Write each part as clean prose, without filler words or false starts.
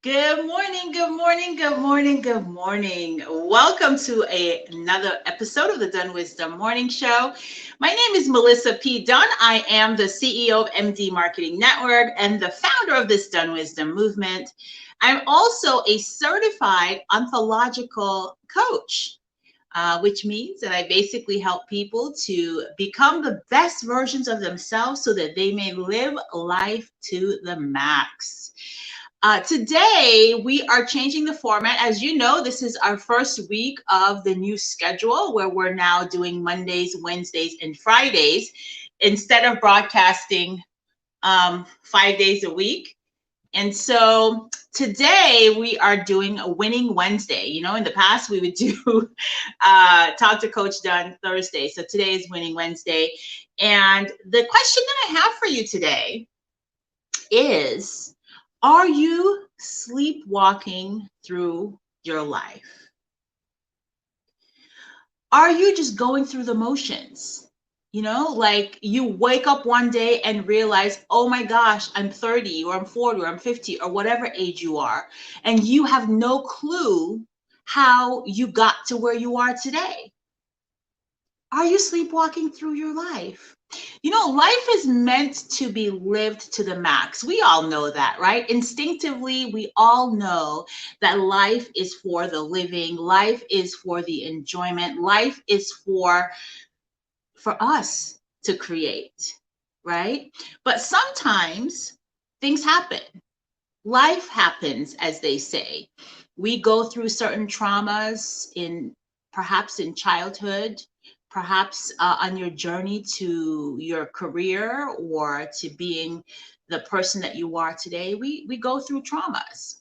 Good morning, good morning, good morning, good morning. Welcome to another episode of the DunnWisdom Morning Show. My name is Melissa P. Dunn. I am the CEO of MD Marketing Network and the founder of this DunnWisdom movement. I'm also a certified ontological coach. Which means that I basically help people to become the best versions of themselves so that they may live life to the max. Today, we are changing the format. As you know, this is our first week of the new schedule where we're now doing Mondays, Wednesdays, and Fridays instead of broadcasting 5 days a week. And so today we are doing a winning Wednesday. You know, in the past we would do talk to Coach Dunn Thursday. So today is winning Wednesday. And the question that I have for you today is, are you sleepwalking through your life? Are you just going through the motions? You know, like you wake up one day and realize, oh my gosh, I'm 30 or I'm 40 or I'm 50 or whatever age you are, and you have no clue how you got to where you are today. Are you sleepwalking through your life? You know, life is meant to be lived to the max. We all know that, right? Instinctively, we all know that life is for the living, life is for the enjoyment, life is for us to create, right? But sometimes things happen. Life happens, as they say. We go through certain traumas perhaps in childhood, perhaps on your journey to your career or to being the person that you are today. We go through traumas.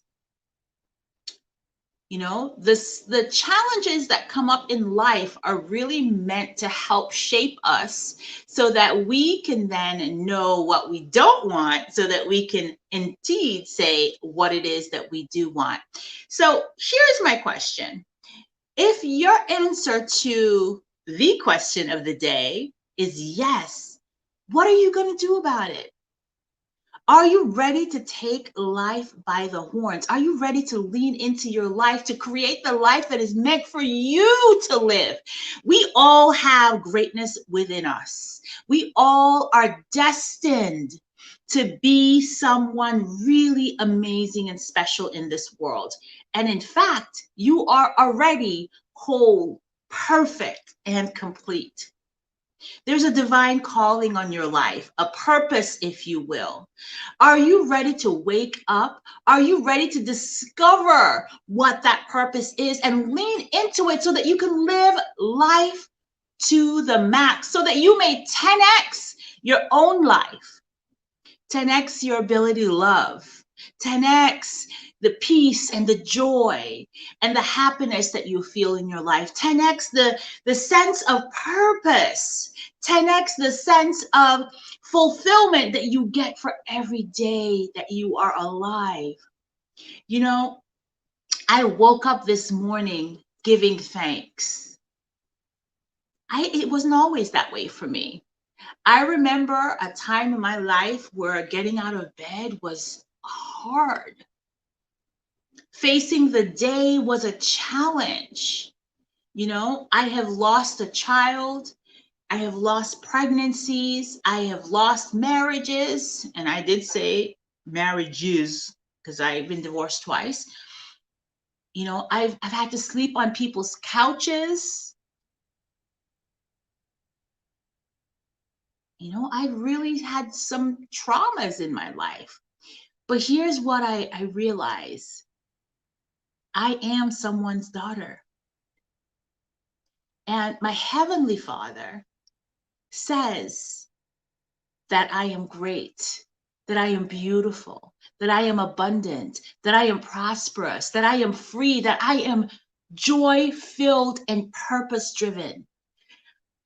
You know, the challenges that come up in life are really meant to help shape us so that we can then know what we don't want, so that we can indeed say what it is that we do want. So here's my question. If your answer to the question of the day is yes, what are you going to do about it? Are you ready to take life by the horns? Are you ready to lean into your life to create the life that is meant for you to live? We all have greatness within us. We all are destined to be someone really amazing and special in this world. And in fact, you are already whole, perfect, and complete. There's a divine calling on your life, a purpose, if you will. Are you ready to wake up? Are you ready to discover what that purpose is and lean into it so that you can live life to the max, so that you may 10x your own life, 10x your ability to love, 10x the peace and the joy and the happiness that you feel in your life, 10x the sense of purpose, 10x the sense of fulfillment that you get for every day that you are alive. You know, I woke up this morning giving thanks. It wasn't always that way for me. I remember a time in my life where getting out of bed was hard. Facing the day was a challenge. You know, I have lost a child. I have lost pregnancies. I have lost marriages. And I did say marriages because I've been divorced twice. You know, I've had to sleep on people's couches. You know, I've really had some traumas in my life. But here's what I realize. I am someone's daughter. And my Heavenly Father says that I am great, that I am beautiful, that I am abundant, that I am prosperous, that I am free, that I am joy-filled and purpose-driven.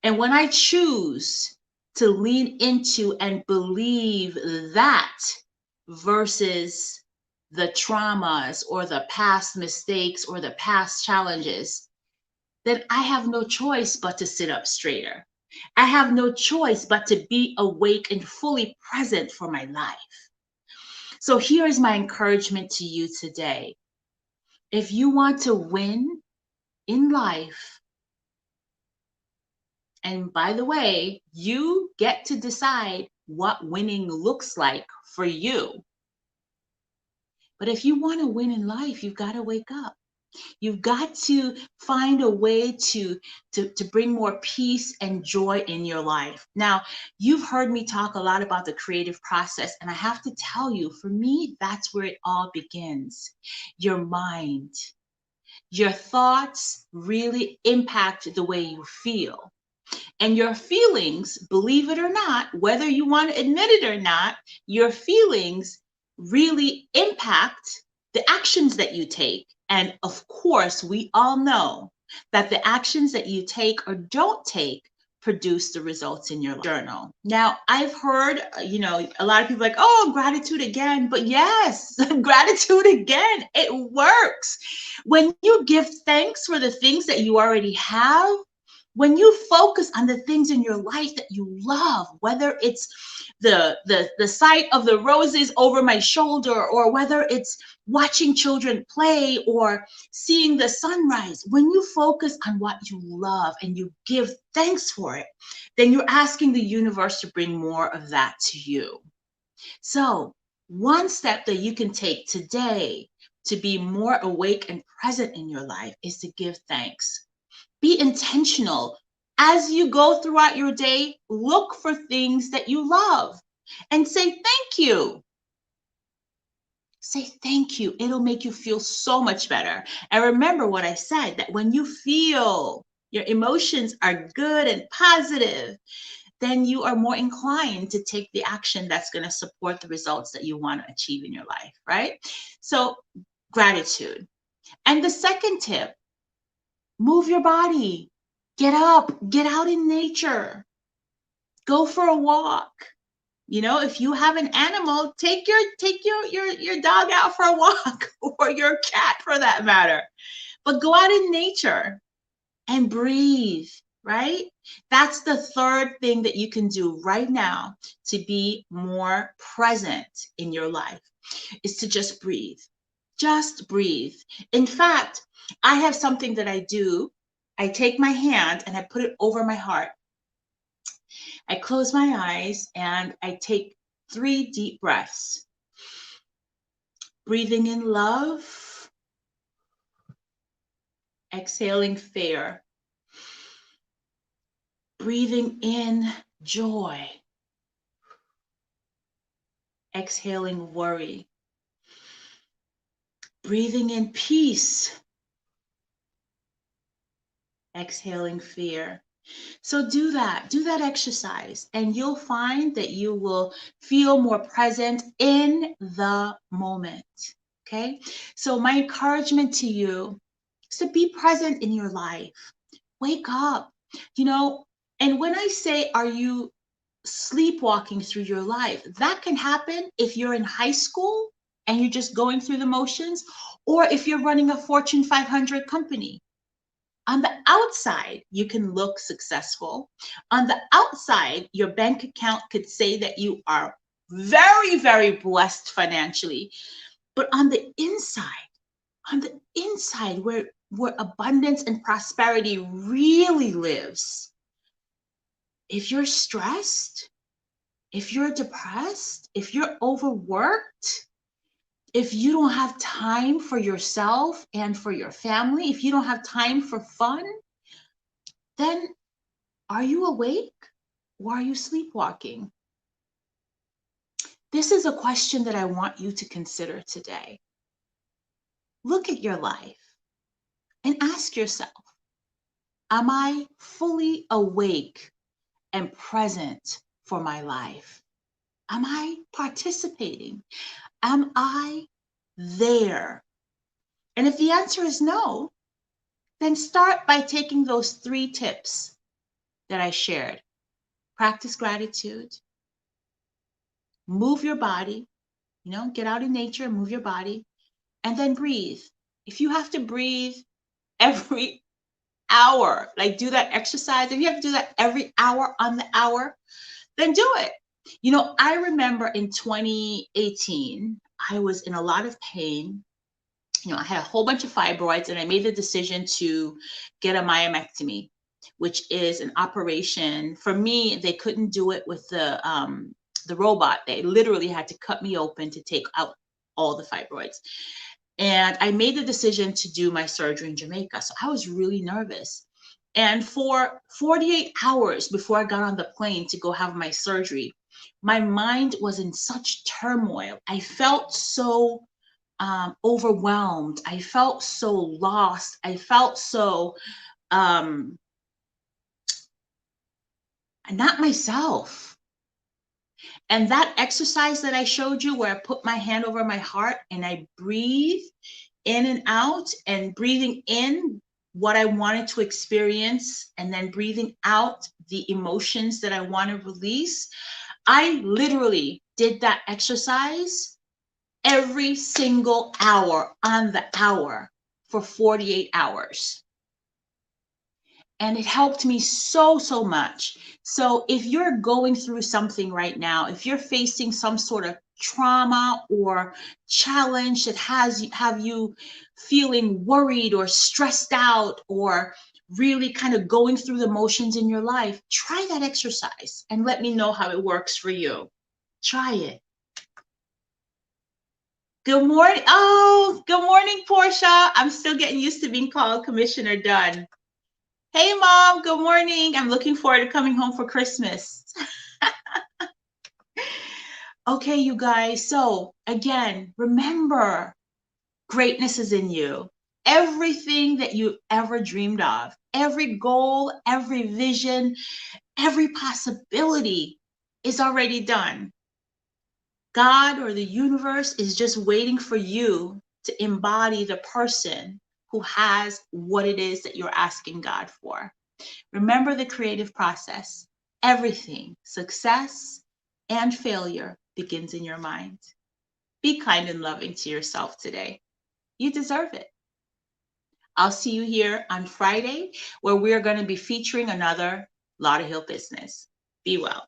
And when I choose to lean into and believe that versus the traumas or the past mistakes or the past challenges, then I have no choice but to sit up straighter. I have no choice but to be awake and fully present for my life. So here is my encouragement to you today. If you want to win in life, and by the way, you get to decide what winning looks like for you. But if you want to win in life, you've got to wake up. You've got to find a way to bring more peace and joy in your life. Now, you've heard me talk a lot about the creative process, and I have to tell you, for me, that's where it all begins. Your mind, your thoughts really impact the way you feel. And your feelings, believe it or not, whether you want to admit it or not, your feelings really impact the actions that you take. And of course, we all know that the actions that you take or don't take produce the results in your journal. Now, I've heard, a lot of people like, oh, gratitude again. But yes, gratitude again, it works. When you give thanks for the things that you already have, when you focus on the things in your life that you love, whether it's the sight of the roses over my shoulder, or whether it's watching children play or seeing the sunrise, when you focus on what you love and you give thanks for it, then you're asking the universe to bring more of that to you. So one step that you can take today to be more awake and present in your life is to give thanks. Be intentional. As you go throughout your day, look for things that you love and say thank you. Say thank you. It'll make you feel so much better. And remember what I said, that when you feel your emotions are good and positive, then you are more inclined to take the action that's going to support the results that you want to achieve in your life, right? So gratitude. And the second tip, move your body. Get up, get out in nature. Go for a walk. If you have an animal, take your dog out for a walk, or your cat for that matter. But go out in nature and breathe, right? That's the third thing that you can do right now to be more present in your life, is to just breathe. Just breathe. In fact, I have something that I do. I take my hand and I put it over my heart. I close my eyes and I take 3 deep breaths. Breathing in love, exhaling fear. Breathing in joy, exhaling worry. Breathing in peace, exhaling fear. So do that exercise, and you'll find that you will feel more present in the moment. Okay? So my encouragement to you is to be present in your life. Wake up. And when I say, are you sleepwalking through your life, that can happen if you're in high school and you're just going through the motions, or if you're running a Fortune 500 company. On the outside, you can look successful. On the outside, your bank account could say that you are very, very blessed financially. But on the inside where abundance and prosperity really lives, if you're stressed, if you're depressed, if you're overworked, if you don't have time for yourself and for your family, if you don't have time for fun, then are you awake or are you sleepwalking? This is a question that I want you to consider today. Look at your life and ask yourself, am I fully awake and present for my life? Am I participating? Am I there? And if the answer is no, then start by taking those 3 tips that I shared. Practice gratitude, move your body, get out in nature, move your body, and then breathe. If you have to breathe every hour, like do that exercise, if you have to do that every hour on the hour, then do it. I remember in 2018, I was in a lot of pain. I had a whole bunch of fibroids, and I made the decision to get a myomectomy, which is an operation. For me, they couldn't do it with the robot. They literally had to cut me open to take out all the fibroids. And I made the decision to do my surgery in Jamaica. So I was really nervous. And for 48 hours before I got on the plane to go have my surgery, my mind was in such turmoil. I felt so overwhelmed. I felt so lost. I felt so not myself. And that exercise that I showed you, where I put my hand over my heart and I breathe in and out, and breathing in what I wanted to experience, and then breathing out the emotions that I want to release. I literally did that exercise every single hour on the hour for 48 hours. And it helped me so, so much. So if you're going through something right now, if you're facing some sort of trauma or challenge that have you feeling worried or stressed out, or really kind of going through the motions in your life, try that exercise and let me know how it works for you. Try it. Good morning. Oh, good morning, Portia. I'm still getting used to being called Commissioner Dunn. Hey, Mom. Good morning. I'm looking forward to coming home for Christmas. Okay, you guys. So again, remember, greatness is in you. Everything that you ever dreamed of, every goal, every vision, every possibility is already done. God or the universe is just waiting for you to embody the person who has what it is that you're asking God for. Remember the creative process. Everything, success and failure, begins in your mind. Be kind and loving to yourself today. You deserve it. I'll see you here on Friday, where we're going to be featuring another Lauderhill business. Be well.